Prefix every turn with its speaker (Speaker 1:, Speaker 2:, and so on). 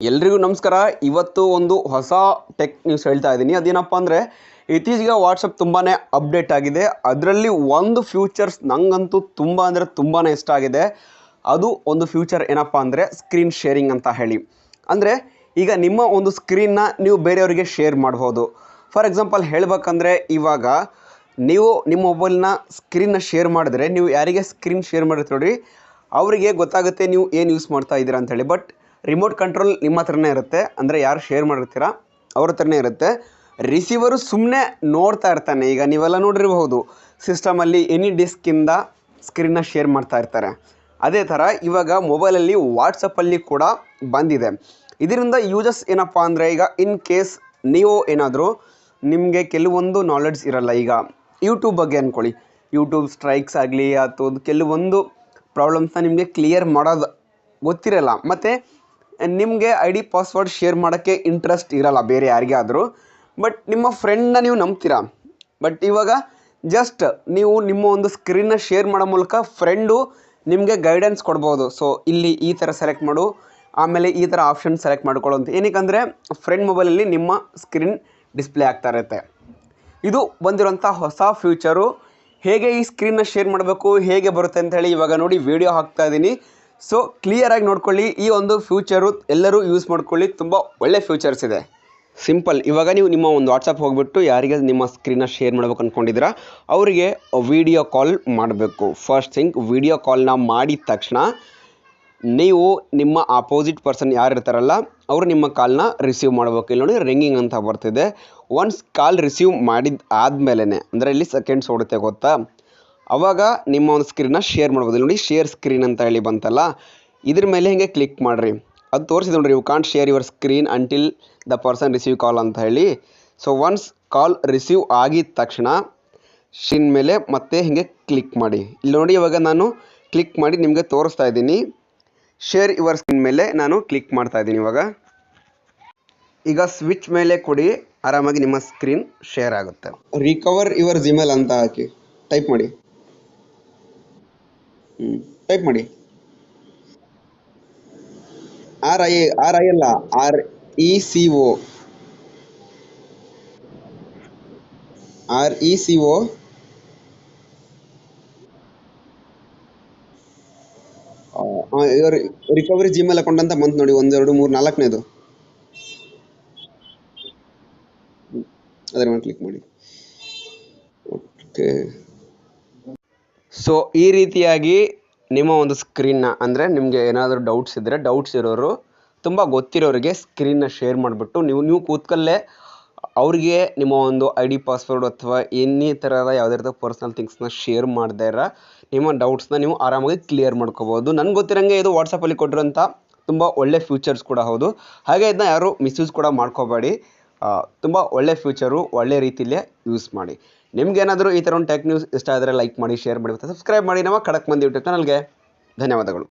Speaker 1: ಎಲ್ರಿಗೂ ನಮಸ್ಕಾರ. ಇವತ್ತು ಒಂದು ಹೊಸ ಟೆಕ್ ನ್ಯೂಸ್ ಹೇಳ್ತಾ ಇದ್ದೀನಿ. ಅದೇನಪ್ಪ ಅಂದರೆ ಇತ್ತೀಚೆಗೆ ವಾಟ್ಸಪ್ ತುಂಬಾ ಅಪ್ಡೇಟ್ ಆಗಿದೆ. ಅದರಲ್ಲಿ ಒಂದು ಫ್ಯೂಚರ್ಸ್ ನನಗಂತೂ ತುಂಬ ಅಂದರೆ ತುಂಬಾ ಇಷ್ಟ ಆಗಿದೆ. ಅದು ಒಂದು ಫ್ಯೂಚರ್ ಏನಪ್ಪ ಅಂದರೆ ಸ್ಕ್ರೀನ್ ಶೇರಿಂಗ್ ಅಂತ ಹೇಳಿ. ಅಂದರೆ ಈಗ ನಿಮ್ಮ ಒಂದು ಸ್ಕ್ರೀನ್ನ ನೀವು ಬೇರೆಯವರಿಗೆ ಶೇರ್ ಮಾಡ್ಬೋದು. ಫಾರ್ ಎಕ್ಸಾಂಪಲ್ ಹೇಳಬೇಕಂದ್ರೆ ಇವಾಗ ನೀವು ನಿಮ್ಮ ಮೊಬೈಲ್ನ ಸ್ಕ್ರೀನ್ನ ಶೇರ್ ಮಾಡಿದ್ರೆ ನೀವು ಯಾರಿಗೆ ಸ್ಕ್ರೀನ್ ಶೇರ್ ಮಾಡಿರ್ತೀರಿ ನೋಡಿ ಅವರಿಗೆ ಗೊತ್ತಾಗುತ್ತೆ ನೀವು ಏನು ಯೂಸ್ ಮಾಡ್ತಾ ಇದ್ದೀರಾ ಅಂಥೇಳಿ. ಬಟ್ ರಿಮೋಟ್ ಕಂಟ್ರೋಲ್ ನಿಮ್ಮ ಹತ್ರನೇ ಇರುತ್ತೆ. ಅಂದರೆ ಯಾರು ಶೇರ್ ಮಾಡಿರ್ತೀರಾ ಅವ್ರ ಹತ್ರನೇ ಇರುತ್ತೆ. ರಿಸೀವರು ಸುಮ್ಮನೆ ನೋಡ್ತಾ ಇರ್ತಾನೆ. ಈಗ ನೀವೆಲ್ಲ ನೋಡಿರಬಹುದು ಸಿಸ್ಟಮಲ್ಲಿ ಎನಿ ಡಿಸ್ಕಿಂದ ಸ್ಕ್ರೀನ್ನ ಶೇರ್ ಮಾಡ್ತಾ ಇರ್ತಾರೆ. ಅದೇ ಥರ ಇವಾಗ ಮೊಬೈಲಲ್ಲಿ ವಾಟ್ಸಪ್ಪಲ್ಲಿ ಕೂಡ ಬಂದಿದೆ. ಇದರಿಂದ ಯೂಸಸ್ ಏನಪ್ಪ ಅಂದರೆ ಈಗ ಇನ್ ಕೇಸ್ ನೀವು ಏನಾದರೂ ನಿಮಗೆ ಕೆಲವೊಂದು ನಾಲೆಡ್ಜ್ ಇರಲ್ಲ. ಈಗ ಯೂಟ್ಯೂಬ್ ಬಗ್ಗೆ ಅಂದ್ಕೊಳ್ಳಿ, ಯೂಟ್ಯೂಬ್ ಸ್ಟ್ರೈಕ್ಸ್ ಆಗಲಿ ಅಥವಾ ಕೆಲವೊಂದು ಪ್ರಾಬ್ಲಮ್ಸ್ನ ನಿಮಗೆ ಕ್ಲಿಯರ್ ಮಾಡೋದು ಗೊತ್ತಿರಲ್ಲ. ಮತ್ತು ನಿಮಗೆ ಐ ಡಿ ಪಾಸ್ವರ್ಡ್ ಶೇರ್ ಮಾಡೋಕ್ಕೆ ಇಂಟ್ರೆಸ್ಟ್ ಇರಲ್ಲ ಬೇರೆ ಯಾರಿಗೇ ಆದರೂ. ಬಟ್ ನಿಮ್ಮ ಫ್ರೆಂಡ್ನ ನೀವು ನಂಬ್ತೀರಾ. ಬಟ್ ಇವಾಗ ಜಸ್ಟ್ ನೀವು ನಿಮ್ಮ ಒಂದು ಸ್ಕ್ರೀನ್ನ ಶೇರ್ ಮಾಡೋ ಮೂಲಕ ಫ್ರೆಂಡು ನಿಮಗೆ ಗೈಡೆನ್ಸ್ ಕೊಡ್ಬೋದು. ಸೊ ಇಲ್ಲಿ ಈ ಥರ ಸೆಲೆಕ್ಟ್ ಮಾಡು, ಆಮೇಲೆ ಈ ಥರ ಆಪ್ಷನ್ ಸೆಲೆಕ್ಟ್ ಮಾಡ್ಕೊಳ್ಳೋ ಅಂತ. ಏನಕ್ಕೆ ಫ್ರೆಂಡ್ ಮೊಬೈಲಲ್ಲಿ ನಿಮ್ಮ ಸ್ಕ್ರೀನ್ ಡಿಸ್ಪ್ಲೇ ಆಗ್ತಾ ಇರುತ್ತೆ. ಇದು ಬಂದಿರೋಂಥ ಹೊಸ ಫ್ಯೂಚರು. ಹೇಗೆ ಈ ಸ್ಕ್ರೀನ್ನ ಶೇರ್ ಮಾಡಬೇಕು, ಹೇಗೆ ಬರುತ್ತೆ ಅಂತ ಹೇಳಿ ಇವಾಗ ನೋಡಿ ವಿಡಿಯೋ ಹಾಕ್ತಾ ಇದ್ದೀನಿ. ಸೊ ಕ್ಲಿಯರಾಗಿ ನೋಡ್ಕೊಳ್ಳಿ. ಈ ಒಂದು ಫ್ಯೂಚರು ಎಲ್ಲರೂ ಯೂಸ್ ಮಾಡ್ಕೊಳ್ಳಿ. ತುಂಬ ಒಳ್ಳೆ ಫ್ಯೂಚರ್ಸ್ ಇದೆ. ಸಿಂಪಲ್. ಇವಾಗ ನೀವು ನಿಮ್ಮ ಒಂದು ವಾಟ್ಸಪ್ ಹೋಗಿಬಿಟ್ಟು ಯಾರಿಗೆ ನಿಮ್ಮ ಸ್ಕ್ರೀನ್ನ ಶೇರ್ ಮಾಡ್ಬೇಕು ಅಂದ್ಕೊಂಡಿದ್ದೀರಾ ಅವರಿಗೆ ವಿಡಿಯೋ ಕಾಲ್ ಮಾಡಬೇಕು. ಫಸ್ಟ್ ಥಿಂಗ್, ವಿಡಿಯೋ ಕಾಲ್ನ ಮಾಡಿದ ತಕ್ಷಣ ನೀವು ನಿಮ್ಮ ಆಪೋಸಿಟ್ ಪರ್ಸನ್ ಯಾರು ಇರ್ತಾರಲ್ಲ ಅವರು ನಿಮ್ಮ ಕಾಲ್ನ ರಿಸೀವ್ ಮಾಡಬೇಕು. ಇಲ್ಲಿ ನೋಡಿ ರಿಂಗಿಂಗ್ ಅಂತ ಬರ್ತಿದೆ. ಒನ್ಸ್ ಕಾಲ್ ರಿಸೀವ್ ಮಾಡಿದ ಆದಮೇಲೆ ಅಂದರೆ ಇಲ್ಲಿ ಸೆಕೆಂಡ್ಸ್ ಓಡುತ್ತೆ ಗೊತ್ತಾ, ಆವಾಗ ನಿಮ್ಮ ಒಂದು ಸ್ಕ್ರೀನ್ನ ಶೇರ್ ಮಾಡ್ಬೋದು. ಇಲ್ಲಿ ನೋಡಿ ಶೇರ್ ಸ್ಕ್ರೀನ್ ಅಂತ ಹೇಳಿ ಬಂತಲ್ಲ, ಇದ್ರ ಮೇಲೆ ಹಿಂಗೆ ಕ್ಲಿಕ್ ಮಾಡಿರಿ. ಅದು ತೋರಿಸಿದೆ ನೋಡಿರಿ, you can't share your screen until the person receive call ಅಂತ ಹೇಳಿ. ಸೊ ಒನ್ಸ್ ಕಾಲ್ ರಿಸೀವ್ ಆಗಿದ ತಕ್ಷಣ ಸ್ಕ್ರೀನ್ ಮೇಲೆ ಮತ್ತೆ ಹಿಂಗೆ ಕ್ಲಿಕ್ ಮಾಡಿ. ಇಲ್ಲಿ ನೋಡಿ ಇವಾಗ ನಾನು ಕ್ಲಿಕ್ ಮಾಡಿ ನಿಮಗೆ ತೋರಿಸ್ತಾ ಇದ್ದೀನಿ. ಶೇರ್ ಯುವರ್ ಸ್ಕ್ರೀನ್ ಮೇಲೆ ನಾನು ಕ್ಲಿಕ್ ಮಾಡ್ತಾ ಇದ್ದೀನಿ. ಈಗ ಸ್ವಿಚ್ ಮೇಲೆ ಕೊಡಿ, ಆರಾಮಾಗಿ ನಿಮ್ಮ ಸ್ಕ್ರೀನ್ ಶೇರ್ ಆಗುತ್ತೆ. ರಿಕವರ್ ಯುವರ್ ಜಿಮೇಲ್ ಅಂತ ಹಾಕಿ ಟೈಪ್ ಮಾಡಿ. ಟೈಪ್ ಮಾಡಿ. ಆರ್ ಐ ಅಲ್ಲ, RECO. ರಿಕವರಿ ಜಿಮೇಲ್ ಅಕೌಂಟ್ ಅಂತ ಬಂತು ನೋಡಿ, 1 2 3 4ನೇದು. ಅದರ ಮೇಲೆ ಕ್ಲಿಕ್ ಮಾಡಿ. ಓಕೆ. ಸೊ ಈ ರೀತಿಯಾಗಿ ನಿಮ್ಮ ಒಂದು ಸ್ಕ್ರೀನ್ನ ಅಂದರೆ ನಿಮಗೆ ಏನಾದರೂ ಡೌಟ್ಸ್ ಇದ್ದರೆ ಡೌಟ್ಸ್ ಇರೋರು ತುಂಬ ಗೊತ್ತಿರೋರಿಗೆ ಸ್ಕ್ರೀನ್ನ ಶೇರ್ ಮಾಡಿಬಿಟ್ಟು ನೀವು ಕೂತ್ಕಲ್ಲೇ ಅವ್ರಿಗೆ ನಿಮ್ಮ ಒಂದು ಐ ಡಿ ಪಾಸ್ವರ್ಡ್ ಅಥವಾ ಎನಿ ಥರದ ಯಾವುದೇ ಥರದ ಪರ್ಸ್ನಲ್ ಥಿಂಗ್ಸ್ನ ಶೇರ್ ಮಾಡದೇ ಇರೋ ನಿಮ್ಮ ಡೌಟ್ಸ್ನ ನೀವು ಆರಾಮಾಗಿ ಕ್ಲಿಯರ್ ಮಾಡ್ಕೋಬೋದು. ನನಗೆ ಗೊತ್ತಿರೋಂಗೆ ಇದು ವಾಟ್ಸಪ್ಪಲ್ಲಿ ಕೊಟ್ಟಿರೋಂಥ ತುಂಬ ಒಳ್ಳೆ ಫ್ಯೂಚರ್ಸ್ ಕೂಡ ಹೌದು. ಹಾಗೆ ಇದನ್ನ ಯಾರು ಮಿಸ್ಯೂಸ್ ಕೂಡ ಮಾಡ್ಕೋಬೇಡಿ. ತುಂಬ ಒಳ್ಳೆ ಫ್ಯೂಚರು, ಒಳ್ಳೆ ರೀತಿಯಲ್ಲೇ ಯೂಸ್ ಮಾಡಿ. ನಿಮ್ಗೇನಾದರೂ ಈ ಥರ ಒಂದು ಟೆಕ್ ನ್ಯೂಸ್ ಇಷ್ಟ ಆದರೆ ಲೈಕ್ ಮಾಡಿ, ಶೇರ್ ಮಾಡಿ ಮತ್ತು ಸಬ್ಸ್ಕ್ರೈಬ್ ಮಾಡಿ ನಮ್ಮ ಖಡಕ್ ಮಂದಿ ಯೂಟ್ಯೂಬ್ ಚಾನಲ್ಗೆ. ಧನ್ಯವಾದಗಳು.